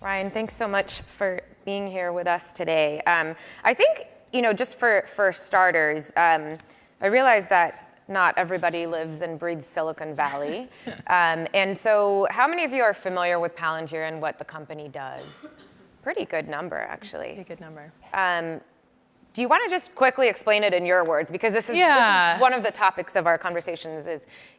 Ryan, thanks so much for being here with us today. I think, just for starters, I realize that not everybody lives and breathes Silicon Valley. And so how many of you are familiar with Palantir and what the company does? Pretty good number, actually. Pretty good number. Do you want to just quickly explain it in your words? Because this is one of the topics of our conversations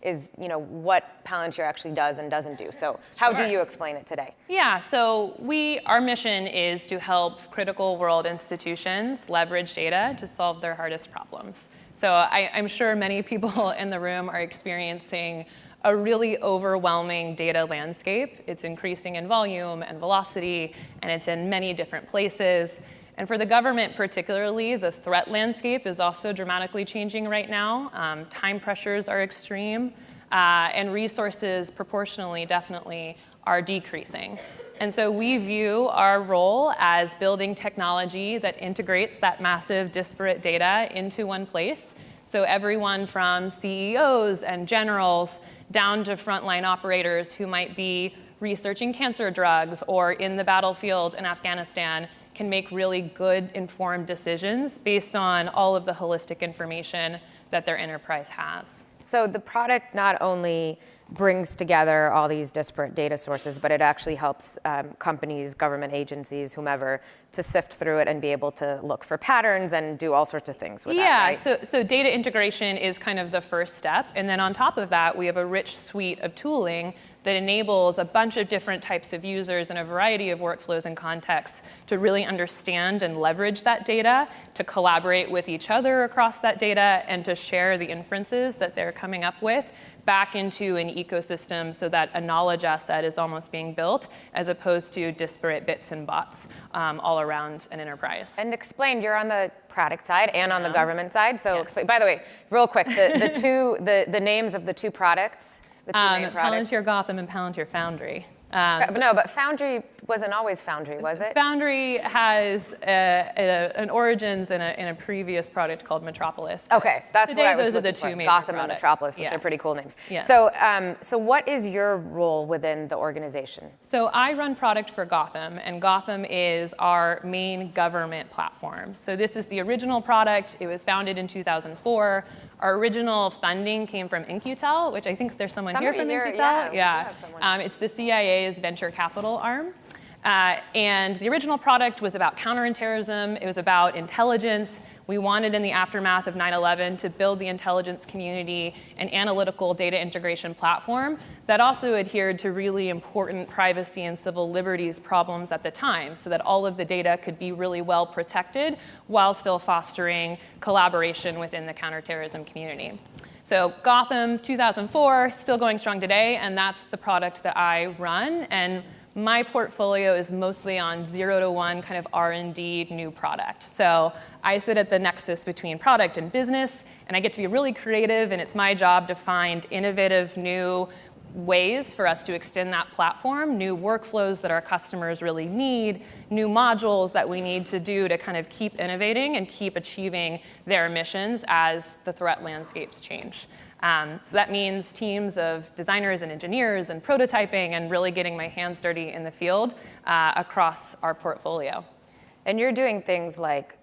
is what Palantir actually does and doesn't do. So how do you explain it today? Yeah, so our mission is to help critical world institutions leverage data to solve their hardest problems. So I'm sure many people in the room are experiencing a really overwhelming data landscape. It's increasing in volume and velocity, and it's in many different places. And for the government particularly, the threat landscape is also dramatically changing right now. Time pressures are extreme, and resources proportionally, definitely, are decreasing. And so we view our role as building technology that integrates that massive disparate data into one place. So everyone from CEOs and generals down to frontline operators who might be researching cancer drugs or in the battlefield in Afghanistan can make really good, informed decisions based on all of the holistic information that their enterprise has. So the product not only brings together all these disparate data sources, but it actually helps companies, government agencies, whomever, to sift through it and be able to look for patterns and do all sorts of things with that, right? So data integration is kind of the first step. And then on top of that, we have a rich suite of tooling that enables a bunch of different types of users in a variety of workflows and contexts to really understand and leverage that data, to collaborate with each other across that data, and to share the inferences that they're coming up with back into an ecosystem so that a knowledge asset is almost being built as opposed to disparate bits and bots all around an enterprise. And explain, you're on the product side and on the government side. So explain, by the way, real quick, the names of the two products, the two main products. Palantir Gotham and Palantir Foundry. No, but Foundry wasn't always Foundry, was it? Foundry has an origins in a previous product called Metropolis. Okay, that's today, what I was those are the looking two for. major Gotham products. and Metropolis, which Yes. are pretty cool names. Yes. So what is your role within the organization? So I run product for Gotham, and Gotham is our main government platform. So this is the original product. It was founded in 2004. Our original funding came from In-Q-Tel, which I think there's someone here from In-Q-Tel. Yeah. It's the CIA's venture capital arm. And the original product was about counterinterrorism. It was about intelligence. We wanted, in the aftermath of 9/11, to build the intelligence community an analytical data integration platform that also adhered to really important privacy and civil liberties problems at the time, so that all of the data could be really well protected while still fostering collaboration within the counterterrorism community. So Gotham 2004, still going strong today, and that's the product that I run. And my portfolio is mostly on 0 to 1 kind of R&D new product. So I sit at the nexus between product and business, and I get to be really creative, and it's my job to find innovative new ways for us to extend that platform, new workflows that our customers really need, new modules that we need to do to kind of keep innovating and keep achieving their missions as the threat landscapes change. So that means teams of designers and engineers and prototyping and really getting my hands dirty in the field across our portfolio. And you're doing things like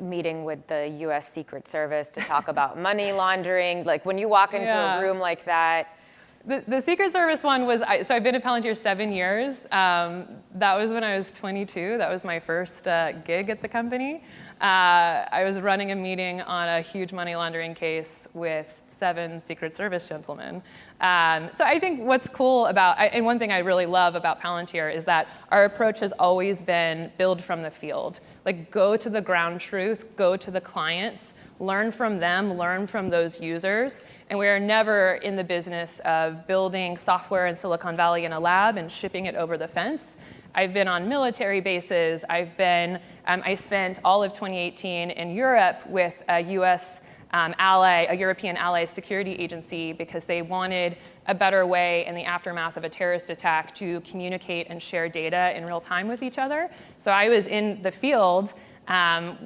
meeting with the US Secret Service to talk about money laundering. Like when you walk into a room like that. The Secret Service one was, so I've been at Palantir 7 years. That was when I was 22. That was my first gig at the company. I was running a meeting on a huge money laundering case with 7 Secret Service gentlemen. So I think what's cool about, and one thing I really love about Palantir is that our approach has always been build from the field. Like go to the ground truth, go to the clients, learn from them, learn from those users. And we are never in the business of building software in Silicon Valley in a lab and shipping it over the fence. I've been on military bases. I spent all of 2018 in Europe with a US ally, a European ally security agency, because they wanted a better way in the aftermath of a terrorist attack to communicate and share data in real time with each other. So I was in the field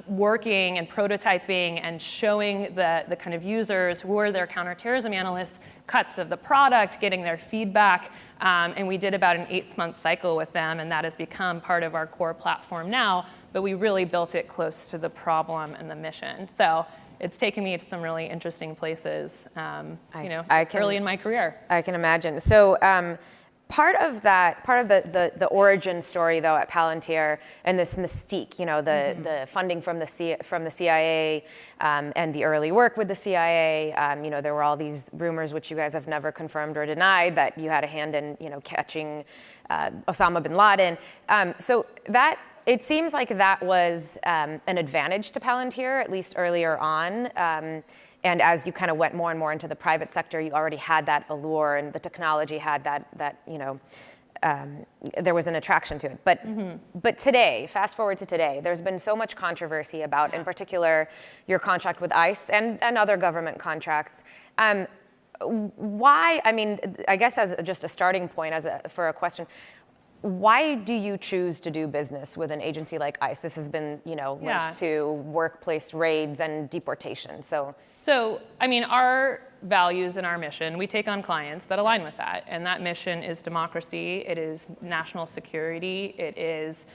working and prototyping and showing the kind of users who were their counterterrorism analysts cuts of the product, getting their feedback. And we did about an 8-month cycle with them, and that has become part of our core platform now. But we really built it close to the problem and the mission. So it's taken me to some really interesting places, early in my career. I can imagine. So part of the origin story, though, at Palantir and this mystique, the funding from the CIA and the early work with the CIA, there were all these rumors, which you guys have never confirmed or denied, that you had a hand in, catching Osama bin Laden. So that, it seems like that was an advantage to Palantir, at least earlier on. And as you kind of went more and more into the private sector, you already had that allure, and the technology had that there was an attraction to it. But today, fast forward to today, there's been so much controversy about, in particular, your contract with ICE and other government contracts. Why, I guess as just a starting point, for a question, why do you choose to do business with an agency like ICE? This has been, linked to workplace raids and deportation. So, our values and our mission, we take on clients that align with that. And that mission is democracy, it is national security, it is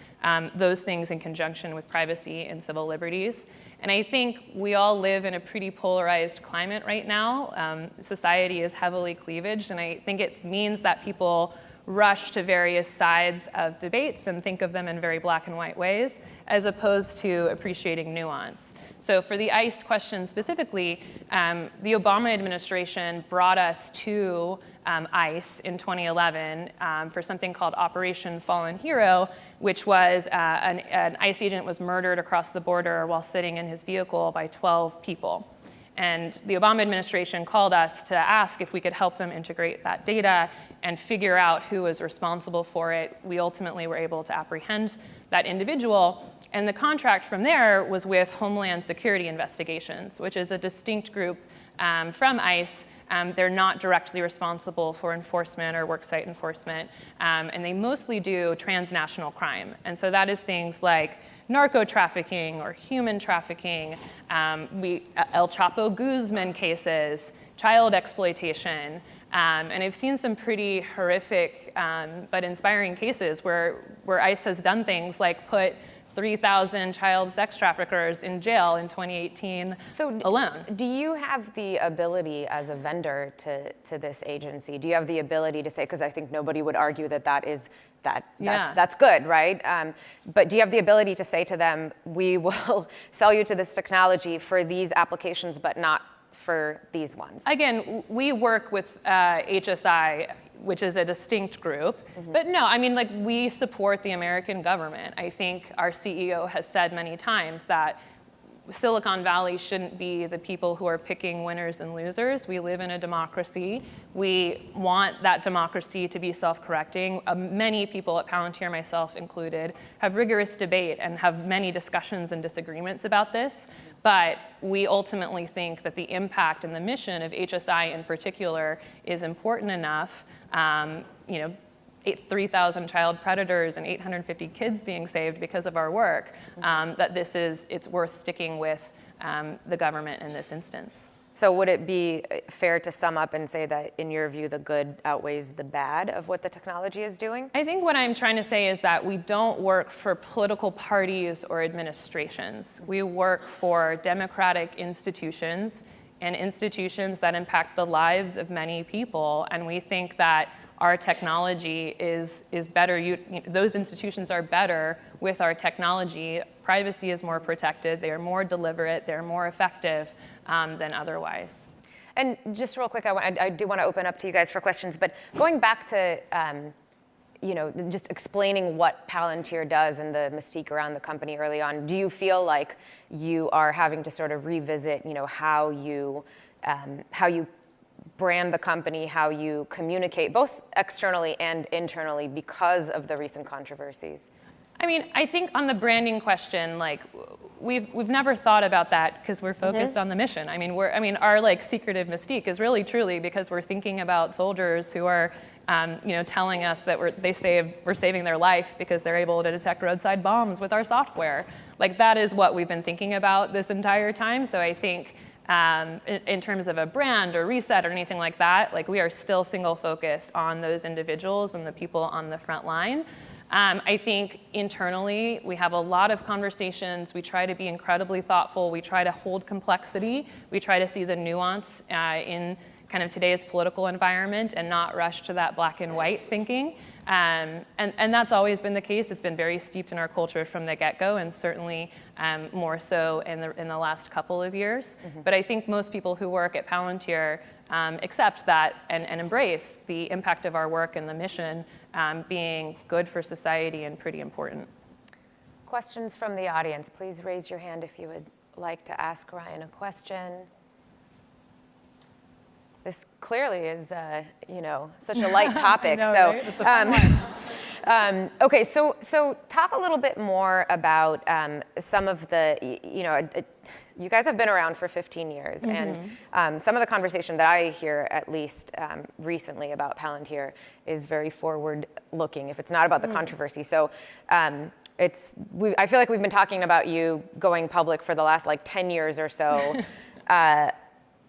those things in conjunction with privacy and civil liberties. And I think we all live in a pretty polarized climate right now. Society is heavily cleavaged, and I think it means that people rush to various sides of debates and think of them in very black and white ways, as opposed to appreciating nuance. So for the ICE question specifically, the Obama administration brought us to ICE in 2011 for something called Operation Fallen Hero, which was an ICE agent was murdered across the border while sitting in his vehicle by 12 people. And the Obama administration called us to ask if we could help them integrate that data and figure out who was responsible for it. We ultimately were able to apprehend that individual. And the contract from there was with Homeland Security Investigations, which is a distinct group from ICE. They're not directly responsible for enforcement or worksite enforcement, and they mostly do transnational crime. And so that is things like narco trafficking or human trafficking, El Chapo Guzman cases, child exploitation. And I've seen some pretty horrific but inspiring cases where ICE has done things like put 3,000 child sex traffickers in jail in 2018 alone. Do you have the ability as a vendor to this agency? Do you have the ability to say, because I think nobody would argue that's good, right? But do you have the ability to say to them, we will sell you to this technology for these applications, but not for these ones? Again, we work with HSI, which is a distinct group. But no, we support the American government. I think our CEO has said many times that Silicon Valley shouldn't be the people who are picking winners and losers. We live in a democracy. We want that democracy to be self-correcting. Many people at Palantir, myself included, have rigorous debate and have many discussions and disagreements about this. But we ultimately think that the impact and the mission of HSI in particular is important enough. 3,000 child predators and 850 kids being saved because of our work, that it's worth sticking with the government in this instance. So would it be fair to sum up and say that, in your view, the good outweighs the bad of what the technology is doing? I think what I'm trying to say is that we don't work for political parties or administrations. We work for democratic institutions and institutions that impact the lives of many people. And we think that our technology is better. Those institutions are better with our technology. Privacy is more protected. They are more deliberate. They're more effective than otherwise. And just real quick, I do want to open up to you guys for questions. But going back to just explaining what Palantir does and the mystique around the company early on, do you feel like you are having to sort of revisit, how you brand the company, how you communicate, both externally and internally, because of the recent controversies? I think on the branding question, we've never thought about that because we're focused on the mission. Our secretive mystique is really truly because we're thinking about soldiers who are telling us that we're saving their life because they're able to detect roadside bombs with our software. Like, that is what we've been thinking about this entire time. So I think in terms of a brand or reset or anything like that, like, we are still single focused on those individuals and the people on the front line. I think internally we have a lot of conversations. We try to be incredibly thoughtful. We try to hold complexity. We try to see the nuance in kind of today's political environment and not rush to that black and white thinking. And that's always been the case. It's been very steeped in our culture from the get-go, and certainly more so in the last couple of years. Mm-hmm. But I think most people who work at Palantir accept that and embrace the impact of our work and the mission being good for society and pretty important. Questions from the audience. Please raise your hand if you would like to ask Ryan a question. This clearly is, such a light topic. I know, so, right? It's a fun one. Okay, so talk a little bit more about some of the, you guys have been around for 15 years, mm-hmm. and some of the conversation that I hear, at least recently, about Palantir is very forward-looking, if it's not about the controversy. So I feel like we've been talking about you going public for the last 10 years or so.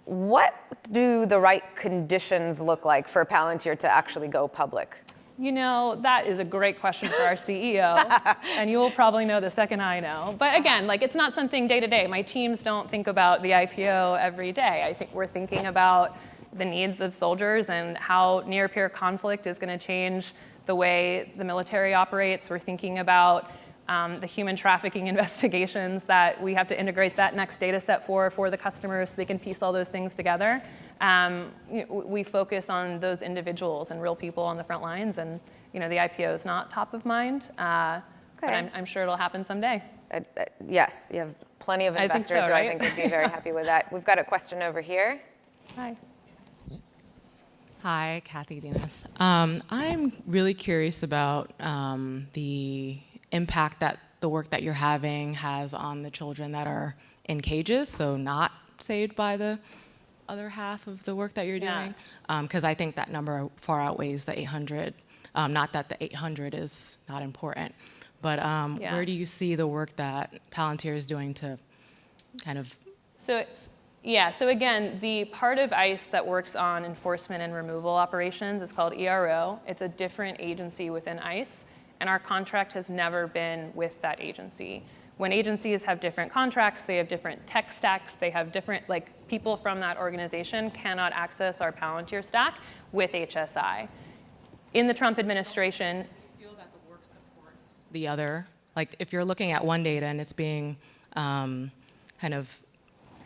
What do the right conditions look like for Palantir to actually go public? That is a great question for our CEO, and you will probably know the second I know. But again, it's not something day to day. My teams don't think about the IPO every day. I think we're thinking about the needs of soldiers and how near-peer conflict is going to change the way the military operates. We're thinking about the human trafficking investigations that we have to integrate that next data set for the customers so they can piece all those things together. We focus on those individuals and real people on the front lines, and the IPO is not top of mind, but I'm sure it'll happen someday. Yes, you have plenty of investors who I think would be very happy with that. We've got a question over here. Hi. Hi, Kathy Dinas. I'm really curious about the impact that the work that you're having has on the children that are in cages, so not saved by the other half of the work that you're doing. Because I think that number far outweighs the 800. Not that the 800 is not important, but where do you see the work that Palantir is doing to kind of... So again, the part of ICE that works on enforcement and removal operations is called ERO. It's a different agency within ICE. And our contract has never been with that agency. When agencies have different contracts, they have different tech stacks, they have different, people from that organization cannot access our Palantir stack with HSI. In the Trump administration... Do you feel that the work supports the other? If you're looking at one data and it's being kind of...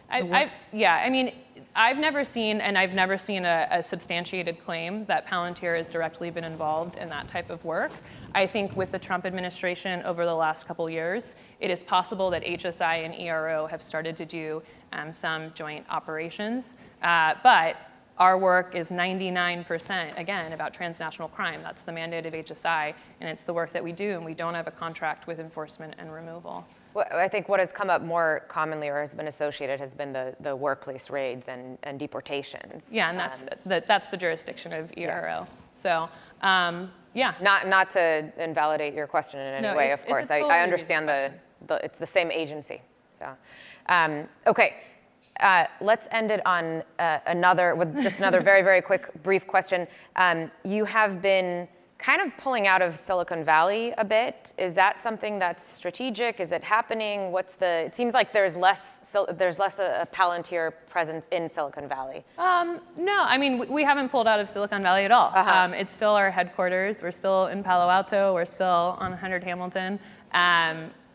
I've never seen a substantiated claim that Palantir has directly been involved in that type of work. I think with the Trump administration over the last couple years, it is possible that HSI and ERO have started to do some joint operations. But our work is 99%, again, about transnational crime. That's the mandate of HSI, and it's the work that we do, and we don't have a contract with enforcement and removal. Well, I think what has come up more commonly or has been associated has been the workplace raids and deportations. Yeah, and that's the jurisdiction of ERO. So, Not to invalidate your question in any way, of course. I understand it's the same agency. So, okay. Let's end it on another very, very quick, brief question. You have been kind of pulling out of Silicon Valley a bit. Is that something that's strategic? Is it happening? It seems like there's less a Palantir presence in Silicon Valley. No, we haven't pulled out of Silicon Valley at all. It's still our headquarters. We're still in Palo Alto. We're still on 100 Hamilton.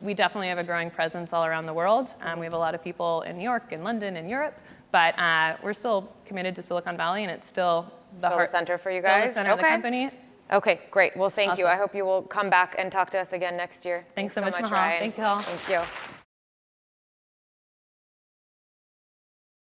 We definitely have a growing presence all around the world. We have a lot of people in New York and London and Europe, but we're still committed to Silicon Valley, and it's still the center for you guys? Still the center of the company. Okay, great. Well, thank you. Awesome. I hope you will come back and talk to us again next year. Thanks so much, Mahal. Ryan. Thank you all. Thank you.